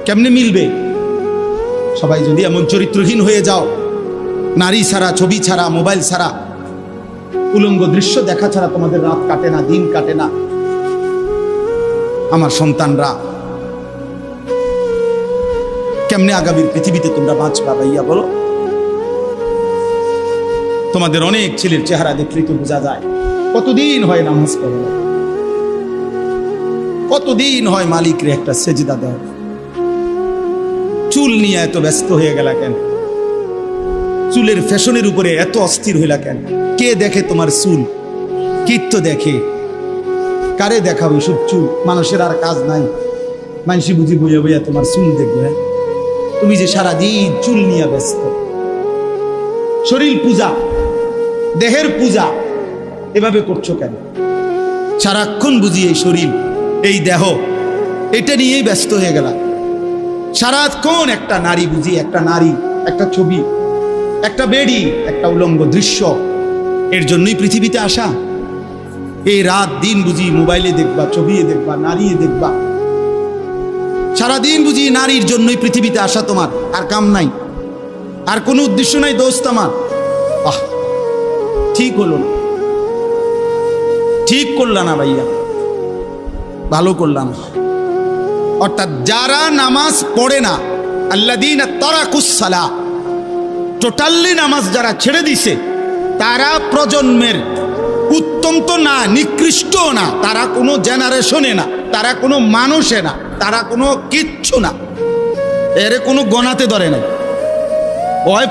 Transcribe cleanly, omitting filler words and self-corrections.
কেমনে মিলবে? সবাই যদি এমন চরিত্রহীন হয়ে যাও, নারী ছাড়া, ছবি ছাড়া, মোবাইল ছাড়া, উলঙ্গ দৃশ্য দেখা ছাড়া তোমাদের রাত কাটে না, দিন কাটে না, আমার সন্তানরা কেমনে আগামীর পৃথিবীতে তোমরা বাঁচবা ভাইয়া বলো? তোমাদের অনেক ছেলের চেহারা দেখলেই তো বোঝা যায় কতদিন হয় নামাজ পড়ে, কতদিন হয় মালিকরে একটা সেজদা দেয়। চুল নিয়ে এত ব্যস্ত হয়ে গেলা কেন? চুলের ফ্যাশনের উপরে এত অস্থির হইলা কেন? কে দেখে তোমার চুল? কীর্ত দেখে? কারে দেখাবে সব চুল? মানুষের আর কাজ নাই, মানুষই বুঝি বইয়া বইয়া তোমার চুল দেখবে। তুমি যে সারাদিন চুল নিয়ে ব্যস্ত, শরীর পূজা, দেহের পূজা এভাবে করছো কেন? সারাক্ষণ বুঝি এই শরীর, এই দেহ, এটা নিয়েই ব্যস্ত হয়ে গেল। সারাক্ষণ একটা নারী বুঝি, একটা নারী, একটা ছবি, একটা বেডি, একটা উলঙ্গ দৃশ্য, এর জন্যই পৃথিবীতে আসা। এই রাত দিন বুঝি মোবাইলে দেখবা, ছবি দেখবা, নারী দেখবা, সারাদিন বুঝি নারীর জন্যই পৃথিবীতে আসা তোমার, আর কাম নাই, আর কোনো উদ্দেশ্য নাই দোস্ত আমার। আহ, ঠিক হলো না, ঠিক করলা না ভাইয়া, ভালো করলাম। অর্থাৎ যারা নামাজ পড়ে না, আল্লাযীনা তারাকুস সালাহ, টোটালি নামাজ যারা ছেড়ে দিছে, তারা প্রজন্মের উত্তম তো না, নিকৃষ্ট না, তারা কোনো জেনারেশনে না, তারা কোনো মানুষে না, তারা কোনো কিচ্ছু না, এর কোনো গণাতে ধরে না। ওই